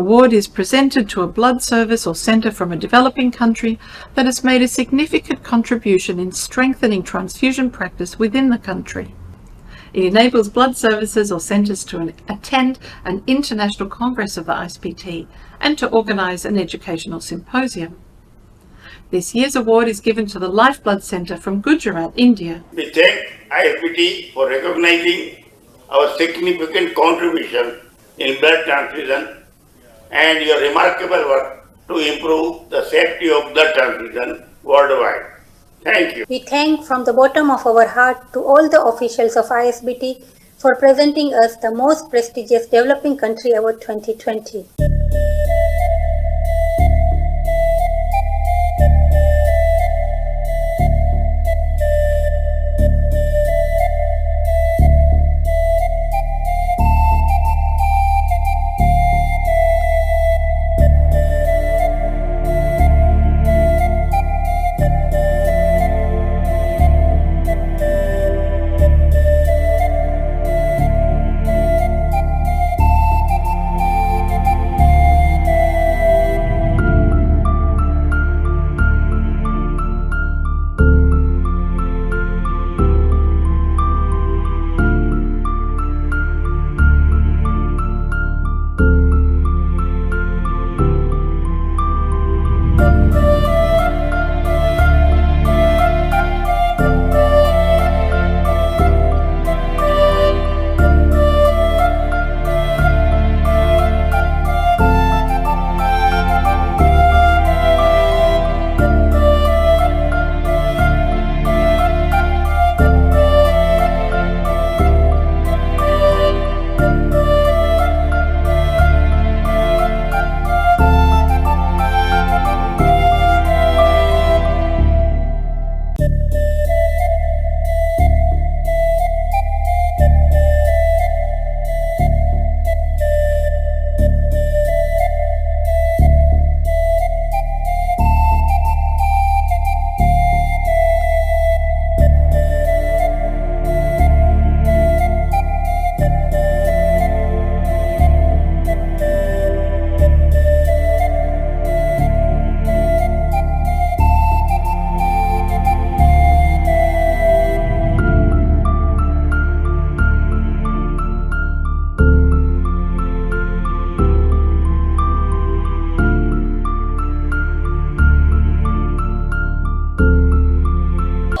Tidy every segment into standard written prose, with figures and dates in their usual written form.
award is presented to a blood service or centre from a developing country that has made a significant contribution in strengthening transfusion practice within the country. It enables blood services or centres to attend an international congress of the ISBT and to organise an educational symposium. This year's award is given to the Lifeblood Centre from Gujarat, India. We thank ISBT for recognizing our significant contribution in blood transfusion and your remarkable work to improve the safety of blood transfusion worldwide. Thank you. We thank from the bottom of our heart to all the officials of ISBT for presenting us the most prestigious Developing Country Award 2020.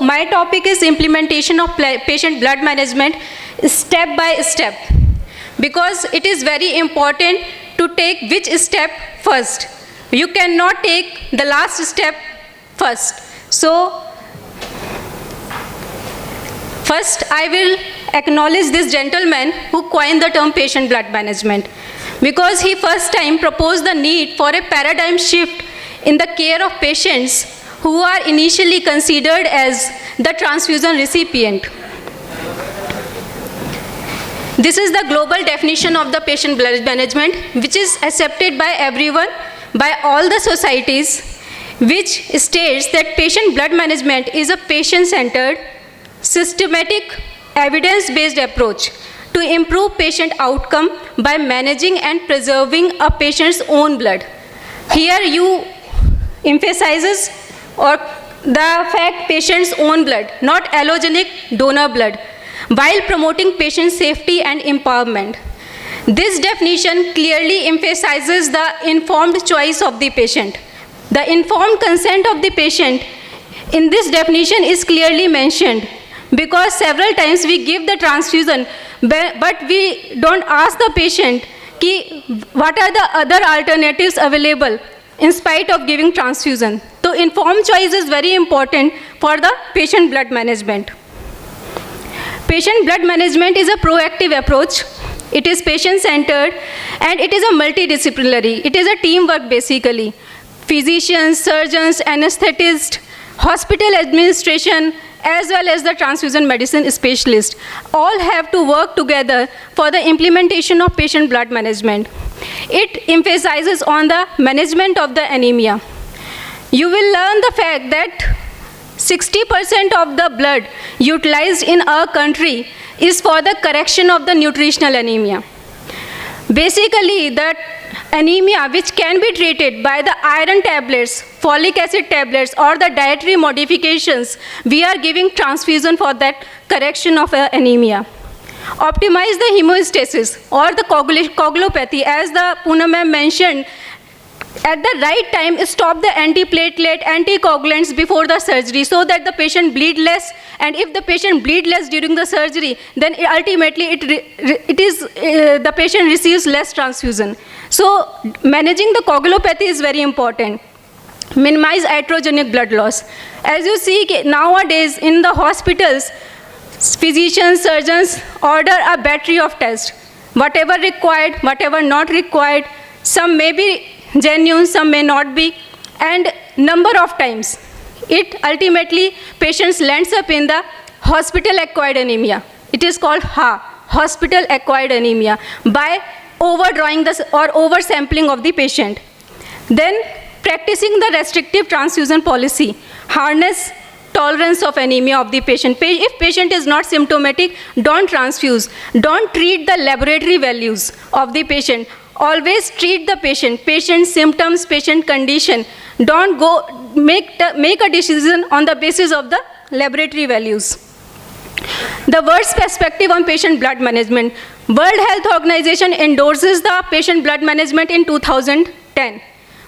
My topic is implementation of patient blood management step by step, because it is very important to take which step first. You cannot take the last step first. So first I will acknowledge this gentleman who coined the term patient blood management, because he first time proposed the need for a paradigm shift in the care of patients who are initially considered as the transfusion recipient. This is the global definition of the patient blood management, which is accepted by everyone, by all the societies, which states that patient blood management is a patient-centered, systematic, evidence-based approach to improve patient outcome by managing and preserving a patient's own blood. Here you emphasizes or the fact patient's own blood, not allogenic donor blood, while promoting patient safety and empowerment. This definition clearly emphasizes the informed choice of the patient. The informed consent of the patient in this definition is clearly mentioned, because several times we give the transfusion, but we don't ask the patient what are the other alternatives available in spite of giving transfusion. So informed choice is very important for the patient blood management. Patient blood management is a proactive approach. It is patient-centered and it is a multidisciplinary. It is a teamwork basically. Physicians, surgeons, anesthetists, hospital administration, as well as the transfusion medicine specialist, all have to work together for the implementation of patient blood management. It emphasizes on the management of the anemia. You will learn the fact that 60% of the blood utilized in our country is for the correction of the nutritional anemia. Basically, the anemia which can be treated by the iron tablets, folic acid tablets, or the dietary modifications, we are giving transfusion for that correction of anemia. Optimize the hemostasis or the coagulopathy, as the Poonam ma'am mentioned. At the right time, stop the antiplatelet, anticoagulants before the surgery so that the patient bleed less. And if the patient bleed less during the surgery, then ultimately the patient receives less transfusion. So managing the coagulopathy is very important. Minimize iatrogenic blood loss. As you see nowadays in the hospitals, physicians, surgeons order a battery of tests. Whatever required, whatever not required, some may be genuine, some may not be, and number of times. It ultimately, patients lands up in the hospital-acquired anemia. It is called HA, hospital-acquired anemia, by overdrawing or oversampling of the patient. Then practicing the restrictive transfusion policy, harness tolerance of anemia of the patient. If patient is not symptomatic, don't transfuse. Don't treat the laboratory values of the patient. Always treat the patient symptoms, patient condition. Don't go make a decision on the basis of the laboratory values. The world's perspective on patient blood management. World Health Organization endorses the patient blood management in 2010.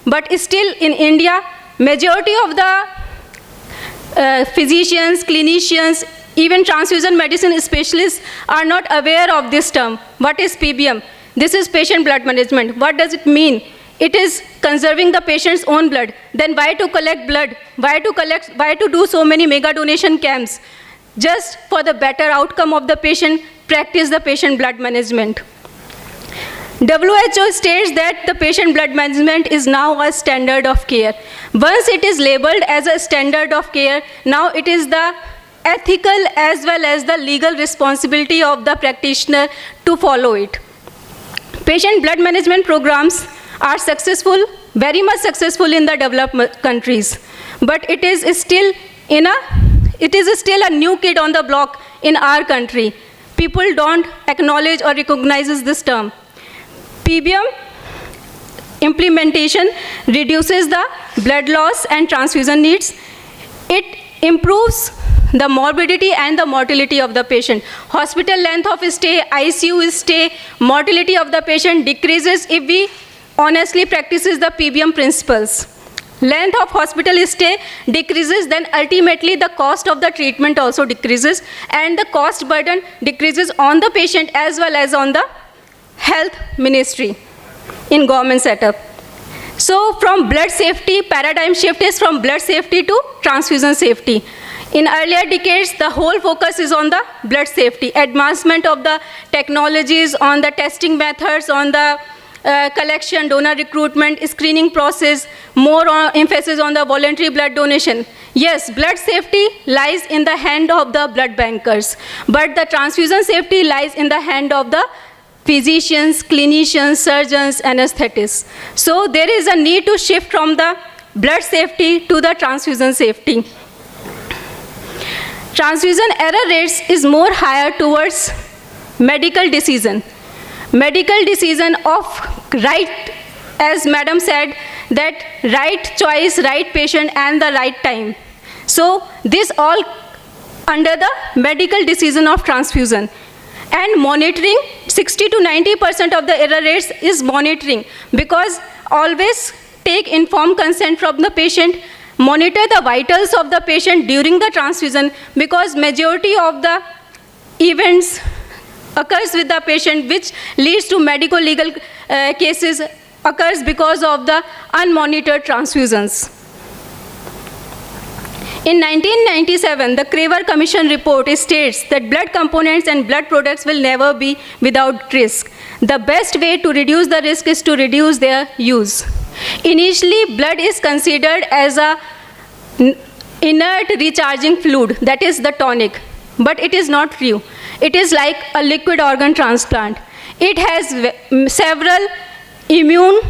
But still in India, majority of the physicians, clinicians, even transfusion medicine specialists are not aware of this term. What is PBM? This is patient blood management. What does it mean? It is conserving the patient's own blood. Then why to collect blood? Why to do so many mega donation camps? Just for the better outcome of the patient, practice the patient blood management. WHO states that the patient blood management is now a standard of care. Once it is labeled as a standard of care, now it is the ethical as well as the legal responsibility of the practitioner to follow it. Patient blood management programs are successful, very much successful in the developed countries, but it is still a new kid on the block in our country. People don't acknowledge or recognize this term. PBM implementation reduces the blood loss and transfusion needs. It improves the morbidity and the mortality of the patient. Hospital length of stay, ICU stay, mortality of the patient decreases if we honestly practices the PBM principles. Length of hospital stay decreases, then ultimately the cost of the treatment also decreases, and the cost burden decreases on the patient as well as on the health ministry in government setup. So from blood safety, paradigm shift is from blood safety to transfusion safety. In earlier decades, the whole focus is on the blood safety, advancement of the technologies, on the testing methods, on the collection, donor recruitment, screening process, more emphasis on the voluntary blood donation. Yes, blood safety lies in the hand of the blood bankers, but the transfusion safety lies in the hand of the physicians, clinicians, surgeons, anesthetists. So there is a need to shift from the blood safety to the transfusion safety. Transfusion error rates is more higher towards medical decision. Medical decision of right, as madam said, that right choice, right patient, and the right time. So this all under the medical decision of transfusion. And monitoring, 60 to 90% of the error rates is monitoring, because always take informed consent from the patient, monitor the vitals of the patient during the transfusion, because majority of the events occurs with the patient which leads to medical legal cases occurs because of the unmonitored transfusions. In 1997, the Craver Commission report states that blood components and blood products will never be without risk. The best way to reduce the risk is to reduce their use. Initially, blood is considered as a inert recharging fluid, that is the tonic, but it is not true. It is like a liquid organ transplant. It has several immune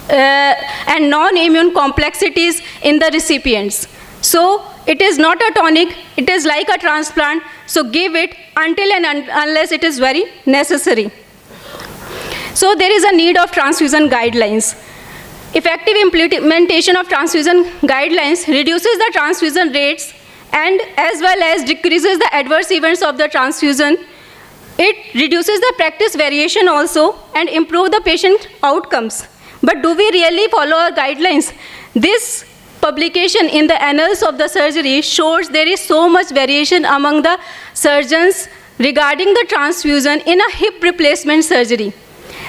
and non-immune complexities in the recipients. So it is not a tonic, it is like a transplant, so give it until and unless it is very necessary. So there is a need of transfusion guidelines. Effective implementation of transfusion guidelines reduces the transfusion rates and as well as decreases the adverse events of the transfusion. It reduces the practice variation also and improve the patient outcomes. But do we really follow our guidelines? This publication in the Annals of the Surgery shows there is so much variation among the surgeons regarding the transfusion in a hip replacement surgery.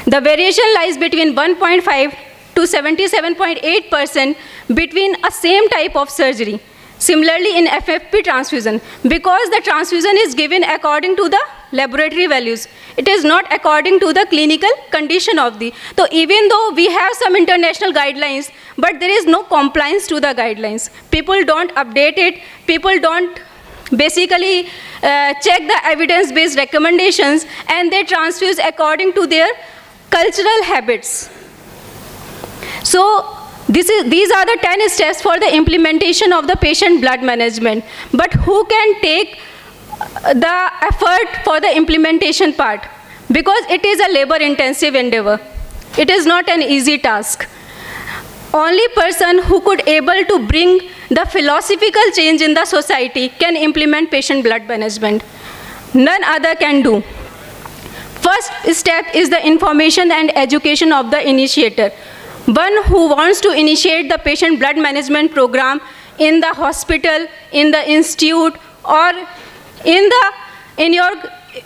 The variation lies between 1.5 to 77.8% between a same type of surgery. Similarly, in FFP transfusion, because the transfusion is given according to the laboratory values, it is not according to the clinical condition of the. So even though we have some international guidelines, but there is no compliance to the guidelines. People don't update it. People don't basically check the evidence-based recommendations, and they transfuse according to their cultural habits. So these are the 10 steps for the implementation of the patient blood management. But who can take the effort for the implementation part? Because it is a labor-intensive endeavor. It is not an easy task. Only person who could able to bring the philosophical change in the society can implement patient blood management. None other can do. First step is the information and education of the initiator. One who wants to initiate the patient blood management program in the hospital, in the institute, or in your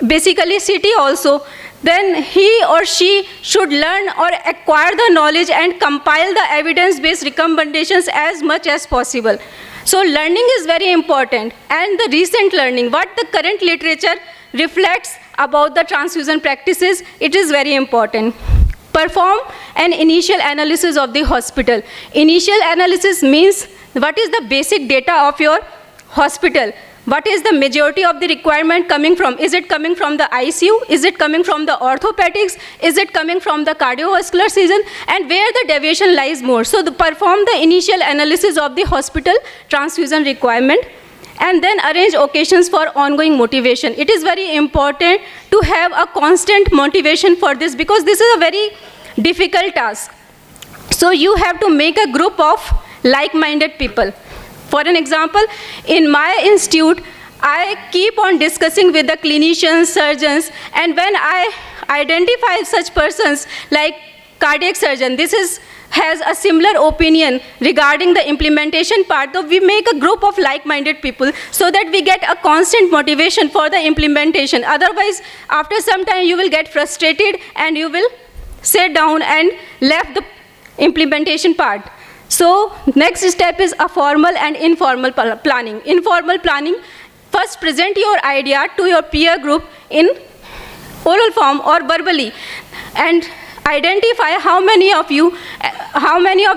basically city also, then he or she should learn or acquire the knowledge and compile the evidence-based recommendations as much as possible. So learning is very important, and the recent learning, what the current literature reflects about the transfusion practices, it is very important. Perform an initial analysis of the hospital. Initial analysis means what is the basic data of your hospital? What is the majority of the requirement coming from? Is it coming from the ICU? Is it coming from the orthopedics? Is it coming from the cardiovascular season? And where the deviation lies more? So perform the initial analysis of the hospital transfusion requirement, and then arrange occasions for ongoing motivation. It is very important to have a constant motivation for this, because this is a very difficult task. So you have to make a group of like-minded people. For an example, in my institute, I keep on discussing with the clinicians, surgeons, and when I identify such persons like cardiac surgeon, has a similar opinion regarding the implementation part, so we make a group of like-minded people so that we get a constant motivation for the implementation. Otherwise, after some time, you will get frustrated and you will sit down and left the implementation part. So next step is a formal and informal planning. Informal planning, first present your idea to your peer group in oral form or verbally, and identify how many of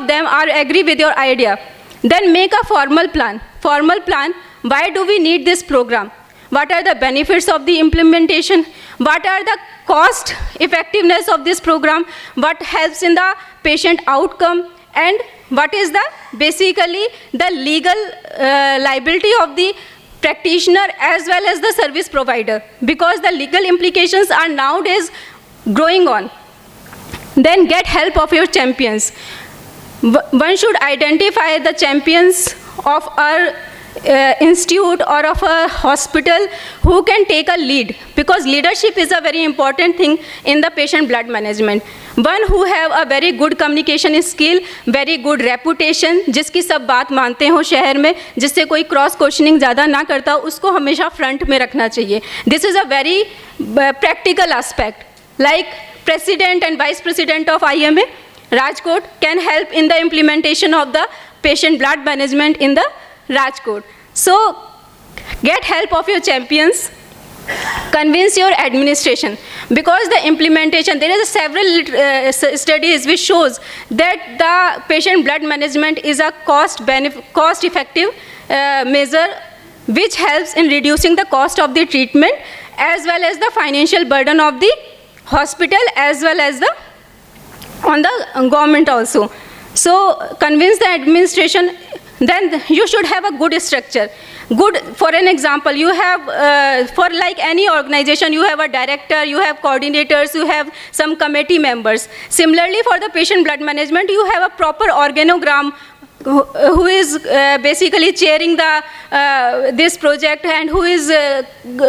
them are agree with your idea. Then make a formal plan. Formal plan, why do we need this program? What are the benefits of the implementation? What are the cost effectiveness of this program? What helps in the patient outcome? And what is the basically the legal liability of the practitioner as well as the service provider? Because the legal implications are nowadays growing on. Then get help of your champions. One should identify the champions of our institute or of a hospital who can take a lead, because leadership is a very important thing in the patient blood management. One who have a very good communication skill, very good reputation, जिसकी सब बात मानते हो शहर में, जिससे कोई cross questioning ज़्यादा ना करता, उसको हमेशा फ्रंट में रखना चाहिए. This is a very practical aspect. Like President and Vice President of IMA, Rajkot, can help in the implementation of the patient blood management in the Rajkot. So get help of your champions. Convince your administration, because the implementation, there is several studies which shows that the patient blood management is a cost-effective measure which helps in reducing the cost of the treatment as well as the financial burden of the hospital as well as on the government also. So convince the administration. Then you should have a good structure. good, for an example, you have, for like any organization, you have a director, you have coordinators, you have some committee members. Similarly, for the patient blood management, you have a proper organogram who is basically chairing this project, and who is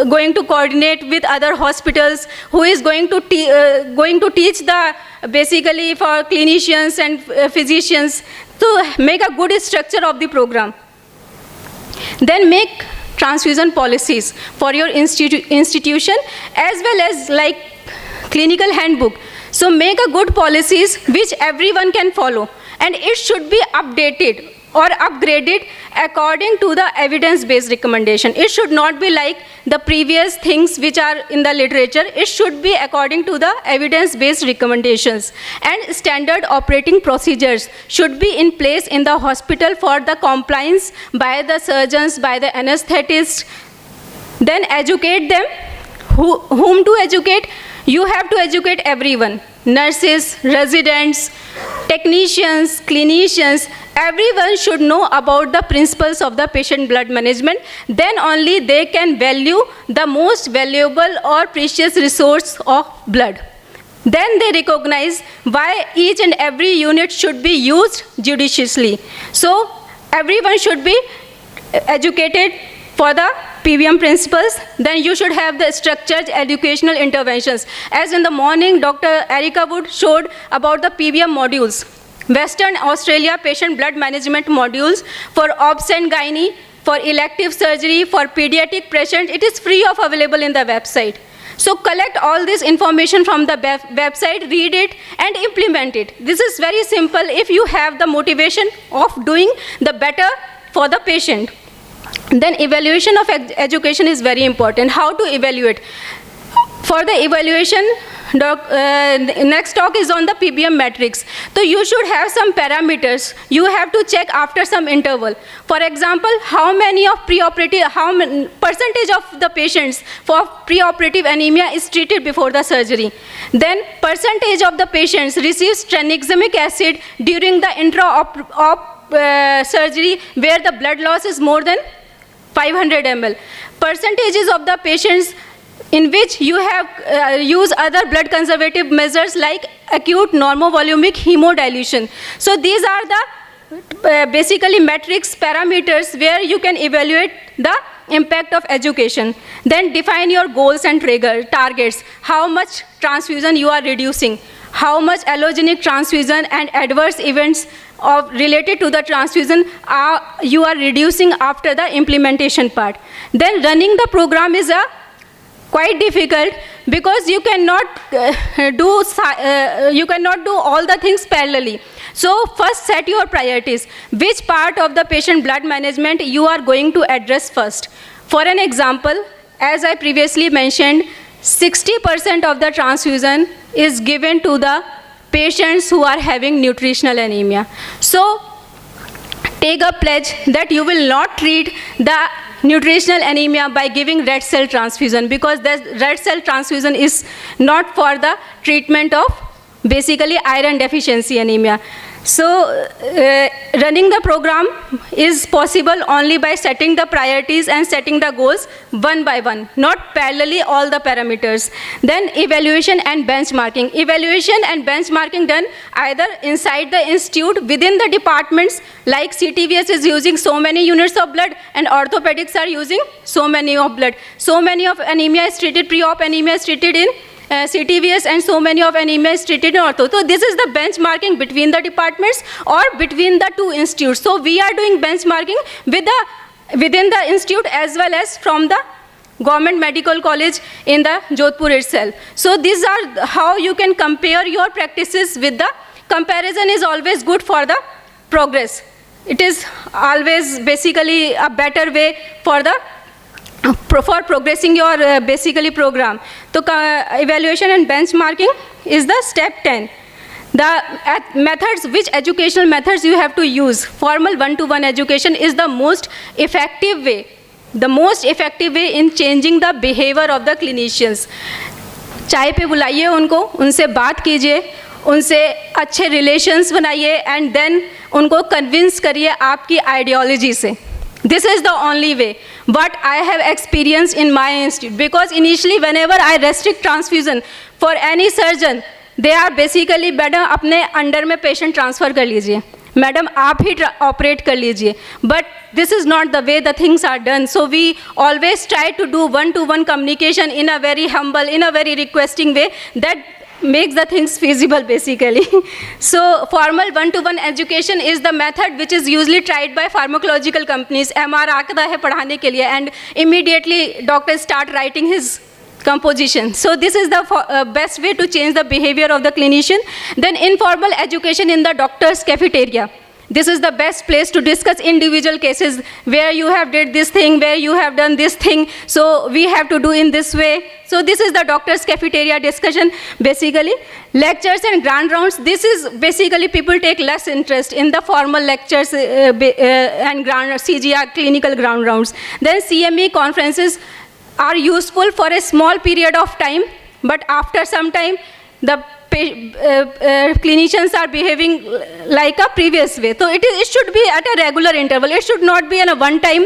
going to coordinate with other hospitals, who is going to teach the basically for clinicians and physicians to make a good structure of the program. Then make transfusion policies for your institution as well as like clinical handbook. So make a good policies which everyone can follow, and it should be updated or upgraded according to the evidence-based recommendation. It should not be like the previous things which are in the literature. It should be according to the evidence-based recommendations. And standard operating procedures should be in place in the hospital for the compliance by the surgeons, by the anesthetists. Then educate them. Whom to educate? You have to educate everyone. Nurses, residents, technicians, clinicians, everyone should know about the principles of the patient blood management. Then only they can value the most valuable or precious resource of blood. Then they recognize why each and every unit should be used judiciously. So everyone should be educated for the PBM principles. Then you should have the structured educational interventions. As in the morning, Dr. Erica Wood showed about the PBM modules. Western Australia patient blood management modules for obs and gynae, for elective surgery, for pediatric patients. It is free of available in the website. So collect all this information from the website, read it and implement it. This is very simple if you have the motivation of doing the better for the patient. Then evaluation of education is very important. How to evaluate? For the evaluation, next talk is on the PBM metrics. So you should have some parameters. You have to check after some interval. For example, how many of percentage of the patients for preoperative anemia is treated before the surgery. Then percentage of the patients receives tranexamic acid during the intra-op surgery where the blood loss is more than 500 ml. Percentages of the patients in which you have used other blood conservative measures like acute normovolumic hemodilution. So these are the basically metrics, parameters where you can evaluate the impact of education. Then define your goals and targets. How much transfusion you are reducing, how much allogenic transfusion and adverse events related to the transfusion you are reducing after the implementation part. Then running the program is quite difficult because you cannot do all the things parallelly. So first set your priorities. Which part of the patient blood management you are going to address first? For an example, as I previously mentioned, 60% of the transfusion is given to the patients who are having nutritional anemia. So take a pledge that you will not treat the nutritional anemia by giving red cell transfusion, because the red cell transfusion is not for the treatment of basically iron deficiency anemia. So running the program is possible only by setting the priorities and setting the goals one by one, not parallelly all the parameters. Then evaluation and benchmarking. Evaluation and benchmarking done either inside the institute, within the departments, like CTVS is using so many units of blood and orthopedics are using so many of blood. So many of anemia is treated, pre-op anemia is treated in CTVS, and so many of anemia is treated in ortho. So this is the benchmarking between the departments or between the two institutes. So we are doing benchmarking within the institute as well as from the government medical college in the Jodhpur itself. So these are how you can compare your practices with the comparison is always good for the progress. It is always basically a better way for progressing your basically program. So evaluation and benchmarking is the step 10. The methods, which educational methods you have to use. Formal one-to-one education is the most effective way. The most effective way in changing the behavior of the clinicians. चाय पे बुलाइए उनको, उनसे बात कीजिए, उनसे अच्छे relations बनाइए एंड देन उनको कन्विंस करिए आपकी आइडियोलॉजी से. This is the only way. What I have experienced in my institute, because initially whenever I restrict transfusion for any surgeon, they are basically, madam अपने अंडर में patient transfer कर लीजिए, madam आप ही operate कर लीजिए. But this is not the way the things are done. So we always try to do one-to-one communication in a very humble, in a very requesting way that makes the things feasible basically. So formal one-to-one education is the method which is usually tried by pharmacological companies. MR आकदा है पढ़ाने के लिए and immediately doctors start writing his composition. So this is the best way to change the behavior of the clinician. Then informal education in the doctor's cafeteria. This is the best place to discuss individual cases where you have did this thing, where you have done this thing, so we have to do in this way. So this is the doctor's cafeteria discussion basically. Lectures and grand rounds, this is basically people take less interest in the formal lectures and CGR clinical ground rounds. Then CME conferences are useful for a small period of time, but after some time the clinicians are behaving like a previous way. So it should be at a regular interval. It should not be in a one time.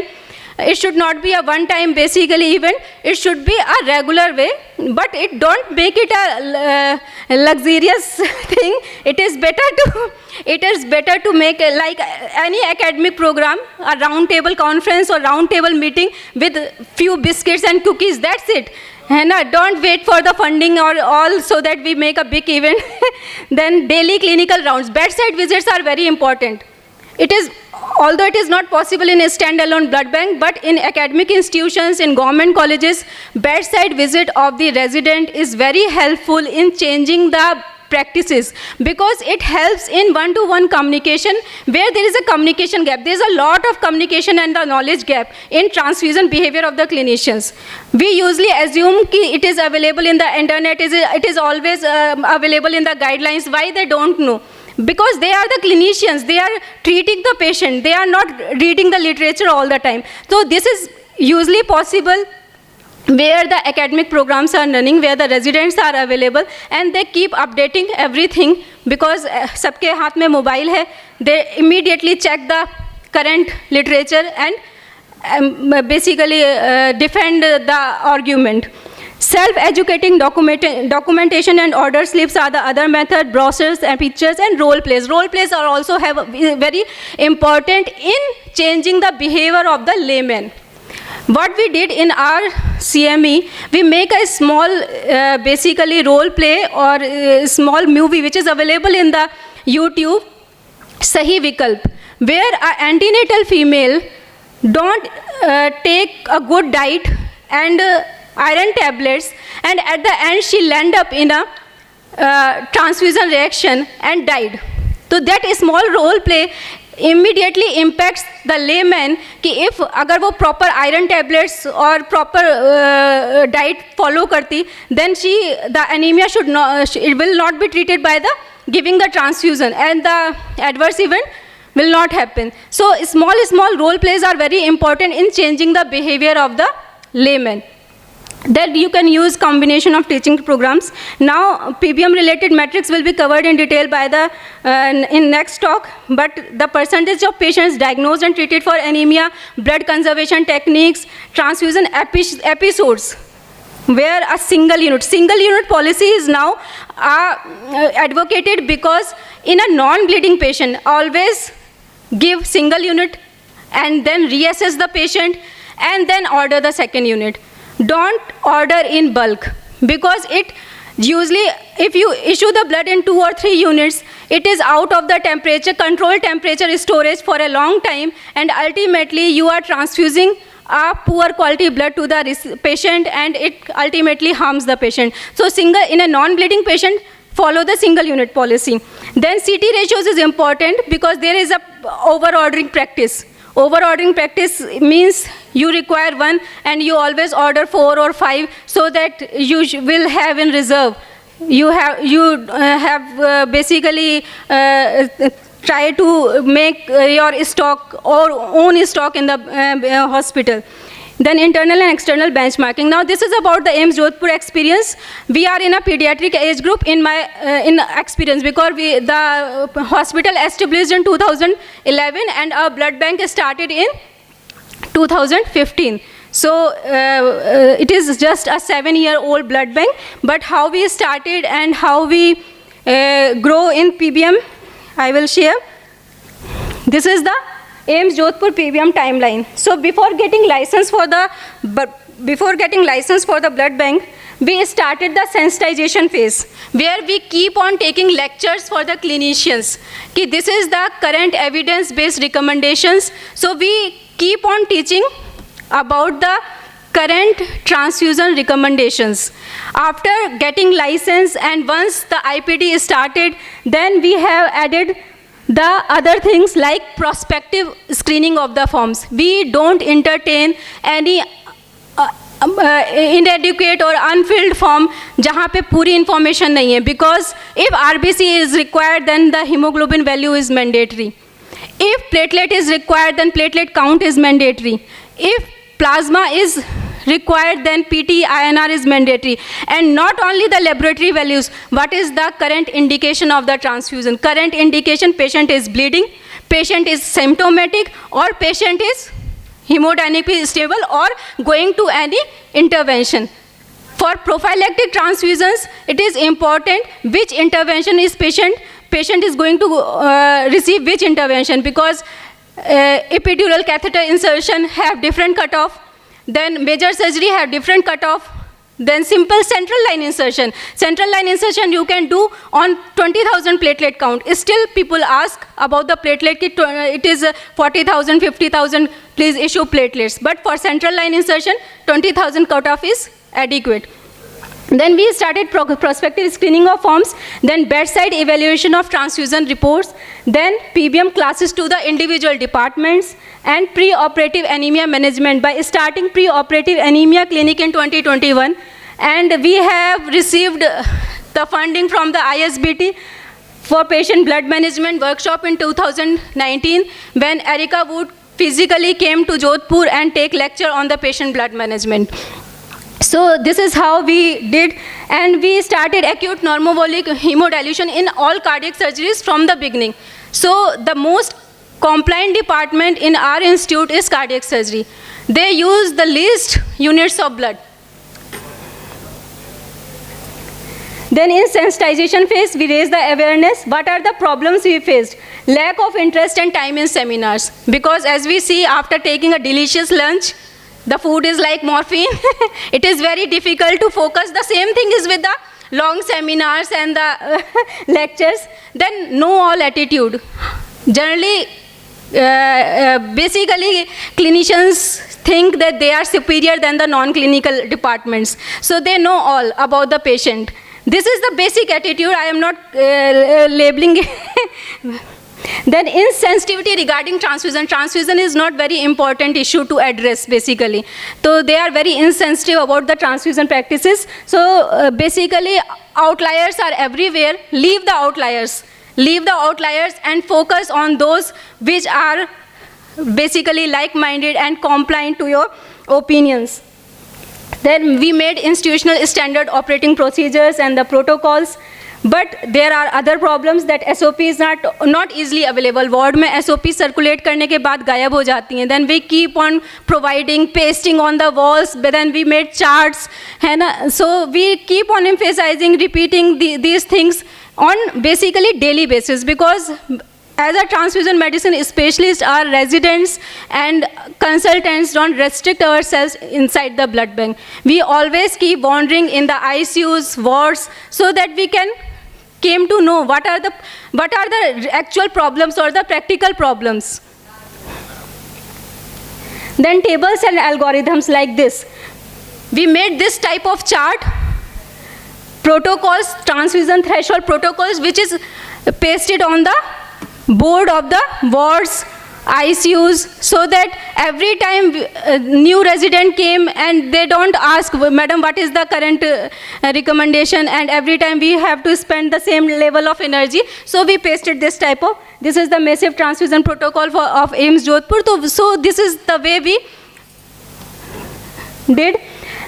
It should not be a one time basically event. It should be a regular way, but it don't make it a luxurious thing. It is better to make like any academic program, a round table conference or round table meeting with few biscuits and cookies. That's it. And don't wait for the funding or all so that we make a big event. Then daily clinical rounds. Bedside visits are very important. Although it is not possible in a standalone blood bank, but in academic institutions, in government colleges, bedside visit of the resident is very helpful in changing the practices, because it helps in one-to-one communication where there is a communication gap. There is a lot of communication and the knowledge gap in transfusion behavior of the clinicians. We usually assume that it is available in the internet, it is always available in the guidelines. Why they don't know? Because they are the clinicians, they are treating the patient, they are not reading the literature all the time. So this is usually possible where the academic programs are running, where the residents are available, and they keep updating everything because सबके हाथ में mobile है. They immediately check the current literature and basically defend the argument. Self-educating documentation and order slips are the other method. Brochures and pictures and role plays. Role plays are also very important in changing the behavior of the layman. What we did in our CME, we make a small basically role play or a small movie which is available in the YouTube, Sahi Vikalp, where an antenatal female don't take a good diet and iron tablets, and at the end she land up in a transfusion reaction and died. So that small role play immediately impacts the layman कि if अगर वो proper iron tablets or proper diet follow करती, then the anemia it will not be treated by the giving the transfusion, and the adverse event will not happen. So small role plays are very important in changing the behavior of the layman. That you can use combination of teaching programs. Now PBM related metrics will be covered in detail by the in next talk, but the percentage of patients diagnosed and treated for anemia, blood conservation techniques, transfusion episodes, where a single unit policy is now advocated, because in a non-bleeding patient always give single unit and then reassess the patient and then order the second unit. Don't order in bulk, because it usually, if you issue the blood in 2 or 3 units, it is out of the temperature, controlled temperature storage for a long time, and ultimately you are transfusing a poor quality blood to the patient, and it ultimately harms the patient. So in a non-bleeding patient, follow the single unit policy. Then CT ratios is important because there is a over-ordering practice. Over-ordering practice means you require 1 and you always order 4 or 5 so that you will have in reserve. You have basically try to make your stock or own stock in the hospital. Then internal and external benchmarking. Now this is about the AIIMS Jodhpur experience. We are in a pediatric age group in experience, because the hospital established in 2011 and our blood bank started in 2015. So it is just a 7-year-old blood bank, but how we started and how we grow in PBM, I will share. This is the AIIMS Jodhpur PBM timeline. So before getting license for the blood bank, we started the sensitization phase, where we keep on taking lectures for the clinicians. This is the current evidence-based recommendations. So we keep on teaching about the current transfusion recommendations. After getting license and once the IPD is started, then we have added the other things like prospective screening of the forms. We don't entertain any inadequate or unfilled form जहाँ पे पूरी information नहीं है, because if RBC is required, then the hemoglobin value is mandatory. If platelet is required, then platelet count is mandatory. If plasma is required, then PT INR is mandatory. And not only the laboratory values, what is the current indication of the transfusion? Current indication, patient is bleeding, patient is symptomatic, or patient is hemodynamically stable or going to any intervention. For prophylactic transfusions, it is important which intervention is patient is going to receive which intervention, because epidural catheter insertion have different cutoff, then major surgery have different cutoff, then simple central line insertion. Central line insertion you can do on 20,000 platelet count. Still people ask about the platelet kit, it is 40,000, 50,000, please issue platelets. But for central line insertion, 20,000 cutoff is adequate. Then we started prospective screening of forms, then bedside evaluation of transfusion reports, then PBM classes to the individual departments, and pre-operative anemia management by starting pre-operative anemia clinic in 2021. And we have received the funding from the ISBT for patient blood management workshop in 2019, when Erica Wood physically came to Jodhpur and take lecture on the patient blood management. So this is how we did, and we started acute normobolic hemodilution in all cardiac surgeries from the beginning. So the most compliant department in our institute is cardiac surgery. They use the least units of blood. Then in sensitization phase, we raise the awareness. What are the problems we faced? Lack of interest and time in seminars. Because as we see, after taking a delicious lunch, the food is like morphine. It is very difficult to focus. The same thing is with the long seminars and the lectures. Then know all attitude. Generally, basically, clinicians think that they are superior than the non-clinical departments. So they know all about the patient. This is the basic attitude. I am not labeling it. Then insensitivity regarding transfusion. Transfusion is not very important issue to address basically. So they are very insensitive about the transfusion practices. So basically outliers are everywhere. Leave the outliers. Leave the outliers and focus on those which are basically like-minded and compliant to your opinions. Then we made institutional standard operating procedures and the protocols. But there are other problems that SOP is not easily available. Ward में SOP circulate करने के बाद गायब हो जाती हैं. Then we keep on providing, pasting on the walls. But then we made charts, है ना? So we keep on emphasizing, repeating these things on basically daily basis, because as a transfusion medicine specialist, our residents and consultants don't restrict ourselves inside the blood bank. We always keep wandering in the ICUs, wards, so that we can came to know what are the actual problems or the practical problems. Then tables and algorithms like this. We made this type of chart, protocols, transfusion threshold protocols, which is pasted on the board of the wards, ICUs, so that every time new resident came and they don't ask, madam, what is the current recommendation, and every time we have to spend the same level of energy. So we pasted this type of, this is the massive transfusion protocol of AIIMS Jodhpur. So this is the way we did.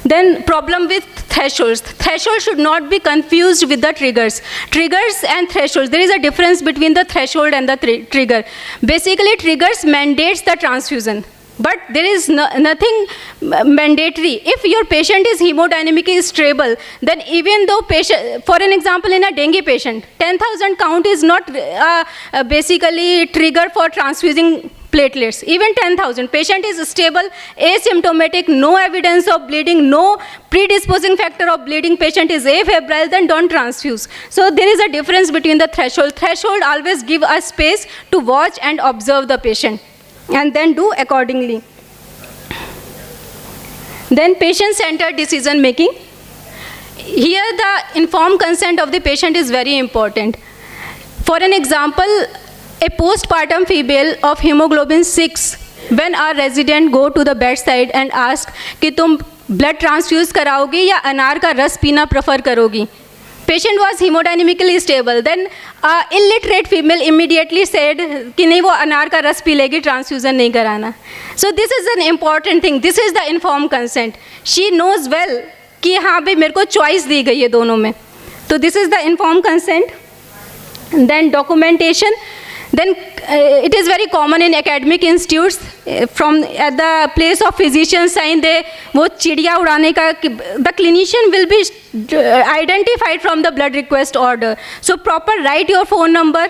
Then problem with thresholds. Thresholds should not be confused with the triggers. Triggers and thresholds, there is a difference between the threshold and the trigger. Basically, triggers mandates the transfusion. But there is nothing mandatory. If your patient is hemodynamically stable, then even though patient, for an example, in a dengue patient, 10,000 count is not basically trigger for transfusing platelets. Even 10,000, patient is stable, asymptomatic, no evidence of bleeding, no predisposing factor of bleeding, patient is afebrile, then don't transfuse. So there is a difference between the threshold. Threshold always give us space to watch and observe the patient, and then do accordingly. Then patient-centered decision making. Here the informed consent of the patient is very important. For an example, a postpartum female of hemoglobin 6, when our resident go to the bedside and ask कि तुम blood transfuse कराओगी या अनार का रस पीना prefer करोगी? Patient was hemodynamically stable. Then illiterate female immediately said कि नहीं वो अनार का रस पी लेगी, transfusion नहीं कराना. So this is an important thing. This is the informed consent. She knows well कि हाँ भाई मेरे को choice दी गई है दोनों में. So this is the informed consent. Then documentation. Then it is very common in academic institutes, from at the place of physician sign, they वो चिड़िया उड़ाने का, the clinician will be identified from the blood request order. So proper write your phone number,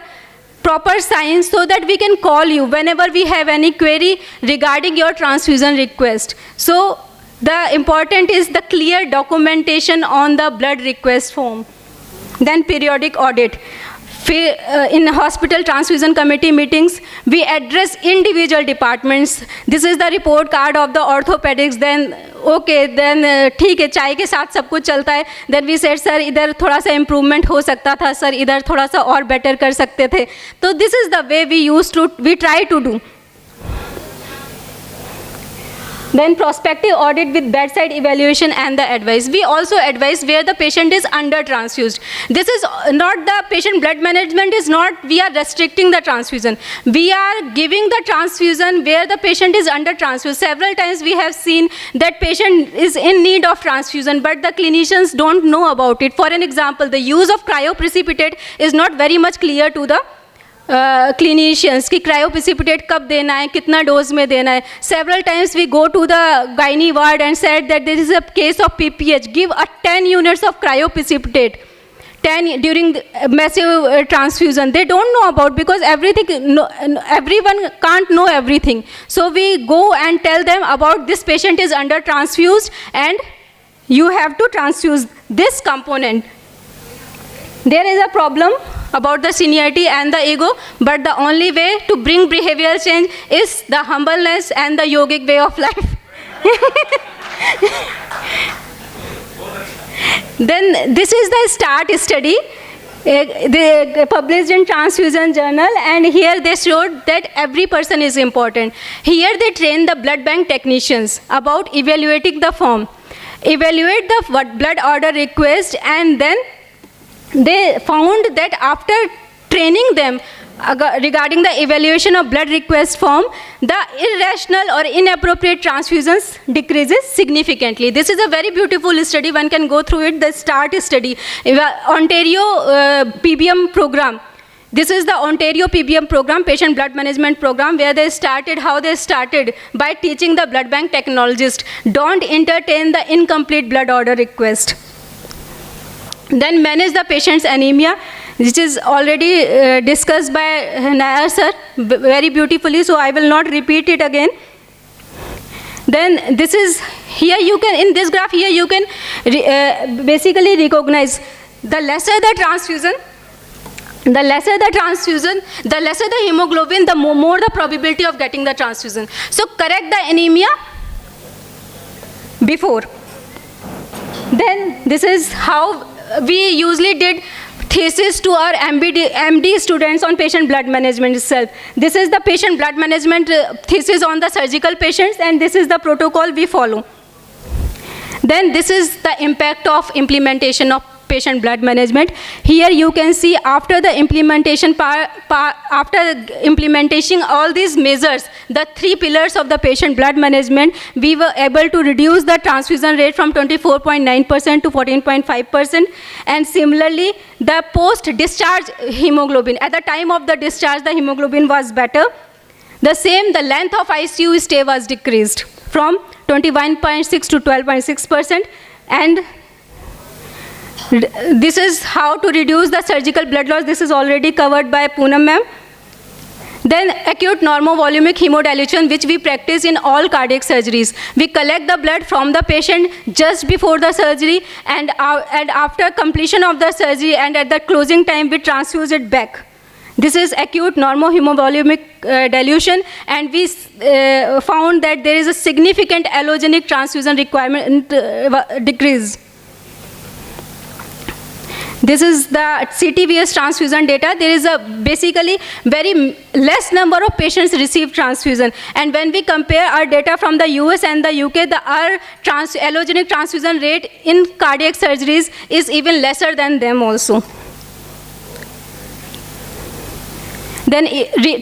proper signs, so that we can call you whenever we have any query regarding your transfusion request. So the important is the clear documentation on the blood request form. Then periodic audit. In hospital transfusion committee meetings, we address individual departments. This is the report card of the orthopedics. Then okay, then ठीक है, चाय के साथ सब कुछ चलता है. Then we said, sir, इधर थोड़ा सा improvement हो सकता था, sir, इधर थोड़ा सा और better कर सकते थे. So this is the way we try to do. Then prospective audit with bedside evaluation and the advice. We also advise where the patient is under transfused. This is not the patient blood management is not, we are restricting the transfusion. We are giving the transfusion where the patient is under transfused. Several times we have seen that patient is in need of transfusion, but the clinicians don't know about it. For an example, the use of cryoprecipitate is not very much clear to the clinicians कि cryoprecipitate कब देना है, कितना dose में देना है. Several times we go to the gynae ward and said that there is a case of PPH. Give 10 units of cryoprecipitate 10 during the massive transfusion. They don't know about, because everyone can't know everything. So we go and tell them about this patient is under transfused and you have to transfuse this component. There is a problem about the seniority and the ego, but the only way to bring behavioral change is the humbleness and the yogic way of life. Then this is the START study. They published in Transfusion Journal, and here they showed that every person is important. Here they train the blood bank technicians about evaluating the form, evaluate the blood order request, and then they found that after training them regarding the evaluation of blood request form, the irrational or inappropriate transfusions decreases significantly. This is a very beautiful study. One can go through it. The START study, Ontario PBM program. This is the Ontario PBM program, Patient Blood Management Program, where they started, how they started by teaching the blood bank technologist, don't entertain the incomplete blood order request. Then manage the patient's anemia, which is already discussed by Nair sir very beautifully, so I will not repeat it again. Then this is, here you can, in this graph here you can basically recognize the lesser the transfusion, the lesser the hemoglobin, the more the probability of getting the transfusion. So correct the anemia before. Then this is how we usually did thesis to our MD students on patient blood management itself. This is the patient blood management thesis on the surgical patients, and this is the protocol we follow. Then this is the impact of implementation of patient blood management. Here you can see after the implementation all these measures, the 3 pillars of the patient blood management, we were able to reduce the transfusion rate from 24.9% to 14.5%. And similarly, the post-discharge hemoglobin, at the time of the discharge, the hemoglobin was better. the length of ICU stay was decreased from 21.6 to 12.6%. And this is how to reduce the surgical blood loss. This is already covered by Poonam ma'am. Then acute normovolumic hemodilution, which we practice in all cardiac surgeries. We collect the blood from the patient just before the surgery, and after completion of the surgery and at the closing time, we transfuse it back. This is acute normohemovolumic dilution, and we found that there is a significant allogenic transfusion requirement decrease. This is the CTVS transfusion data. There is a basically very less number of patients receive transfusion. And when we compare our data from the US and the UK, our allogenic transfusion rate in cardiac surgeries is even lesser than them also. Then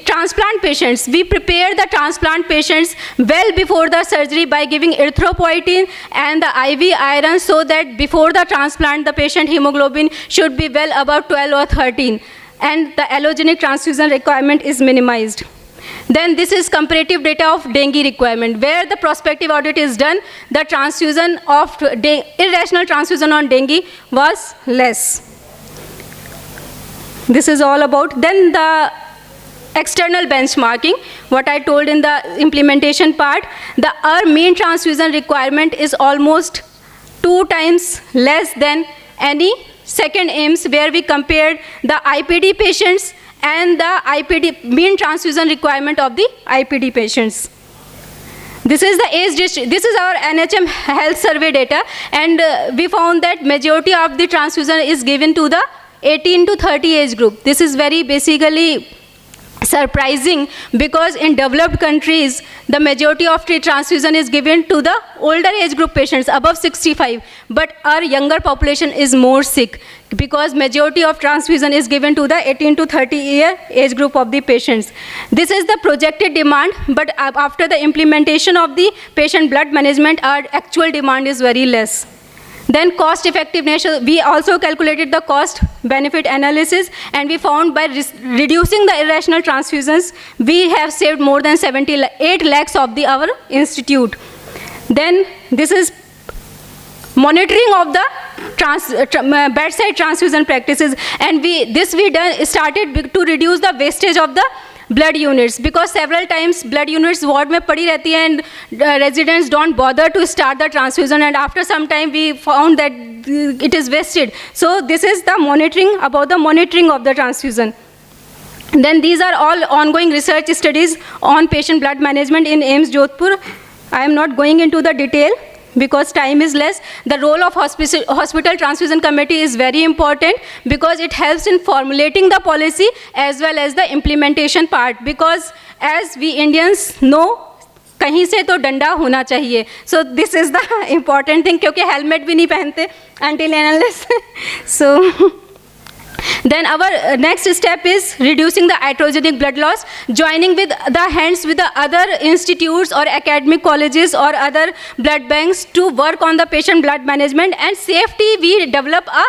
transplant patients, we prepare the transplant patients well before the surgery by giving erythropoietin and the IV iron, so that before the transplant, the patient hemoglobin should be well above 12 or 13, and the allogenic transfusion requirement is minimized. Then this is comparative data of dengue requirement. Where the prospective audit is done, the transfusion of irrational transfusion on dengue was less. This is all about. Then the external benchmarking, what I told in the implementation part, our mean transfusion requirement is almost 2 times less than any second AIMS, where we compared the IPD patients and the IPD mean transfusion requirement of the IPD patients. This is the age district. This is our NHM health survey data, and we found that majority of the transfusion is given to the 18 to 30 age group. This is very basically surprising, because in developed countries, the majority of transfusion is given to the older age group patients above 65, but our younger population is more sick, because majority of transfusion is given to the 18 to 30 year age group of the patients. This is the projected demand, but after the implementation of the patient blood management, our actual demand is very less. Then cost effectiveness, we also calculated the cost benefit analysis, and we found by reducing the irrational transfusions, we have saved more than 78 lakhs of our institute. Then this is monitoring of the bedside transfusion practices, and we started to reduce the wastage of the blood units, because several times blood units ward mein padi rehti hai, and residents don't bother to start the transfusion, and after some time we found that it is wasted. So this is the monitoring, about the monitoring of the transfusion. Then these are all ongoing research studies on patient blood management in AIMS Jodhpur. I am not going into the detail because time is less. The role of hospital transfusion committee is very important, because it helps in formulating the policy as well as the implementation part, because as we Indians know, कहीं से तो डंडा होना चाहिए. So this is the important thing, क्योंकि helmet भी नहीं पहनते until and unless. So then our next step is reducing the iatrogenic blood loss, joining with the hands with the other institutes or academic colleges or other blood banks to work on the patient blood management and safety. We develop a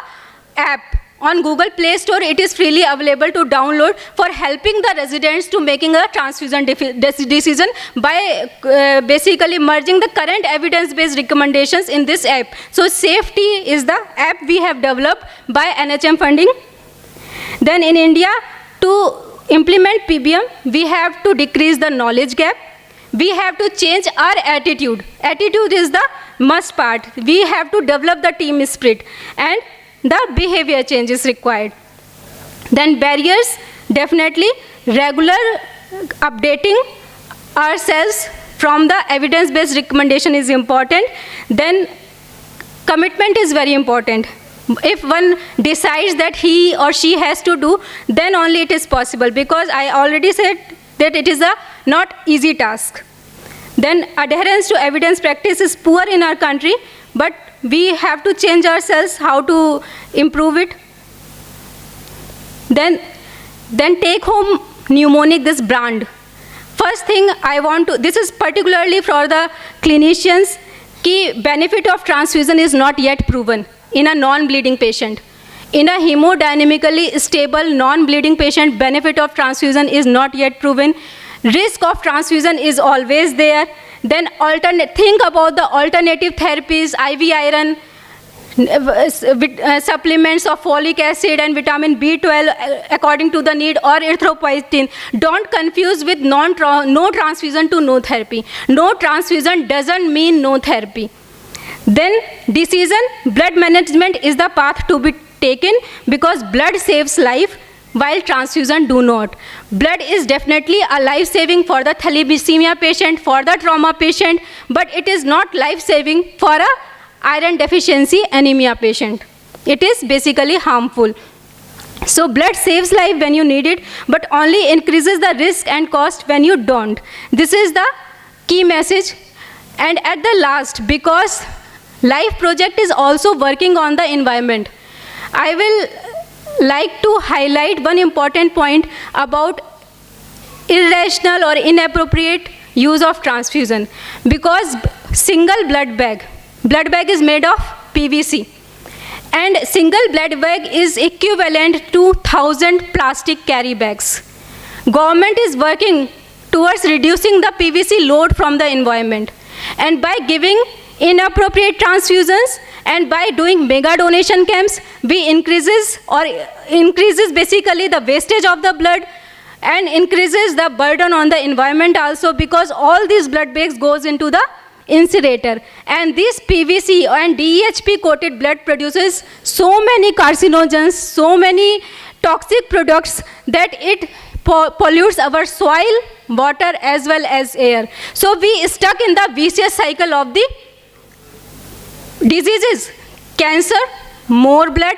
app on Google Play Store. It is freely available to download for helping the residents to making a transfusion decision by basically merging the current evidence-based recommendations in this app. So safety is the app we have developed by NHM funding. Then in India, to implement PBM, we have to decrease the knowledge gap. We have to change our attitude. Attitude is the must part. We have to develop the team spirit, and the behavior change is required. Then barriers, definitely regular updating ourselves from the evidence-based recommendation is important. Then commitment is very important. If one decides that he or she has to do, then only it is possible, because I already said that it is a not easy task. Then adherence to evidence practice is poor in our country, but we have to change ourselves how to improve it. Then take home mnemonic, this brand. First thing I want to, this is particularly for the clinicians, key benefit of transfusion is not yet proven in a non-bleeding patient. In a hemodynamically stable non-bleeding patient, benefit of transfusion is not yet proven. Risk of transfusion is always there. Then think about the alternative therapies, IV iron, supplements of folic acid and vitamin B12 according to the need, or erythropoietin. Don't confuse with no transfusion to no therapy. No transfusion doesn't mean no therapy. Then decision, blood management is the path to be taken because blood saves life while transfusion do not. Blood is definitely a life-saving for the thalassemia patient, for the trauma patient, but it is not life-saving for a iron deficiency anemia patient. It is basically harmful. So blood saves life when you need it, but only increases the risk and cost when you don't. This is the key message. And at the last, because LIFE project is also working on the environment, I will like to highlight one important point about irrational or inappropriate use of transfusion. Because single blood bag is made of PVC, and single blood bag is equivalent to 1,000 plastic carry bags. Government is working towards reducing the PVC load from the environment, and by giving inappropriate transfusions and by doing mega donation camps, we increases basically the wastage of the blood and increases the burden on the environment also, because all these blood bags goes into the incinerator, and this PVC and DEHP coated blood produces so many carcinogens, so many toxic products that it pollutes our soil, water as well as air. So we stuck in the vicious cycle of the diseases: cancer, more blood,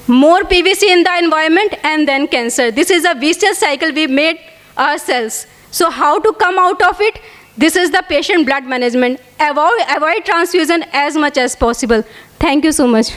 more PVC in the environment, and then cancer. This is a vicious cycle we made ourselves. So how to come out of it? This is the patient blood management. Avoid transfusion as much as possible. Thank you so much.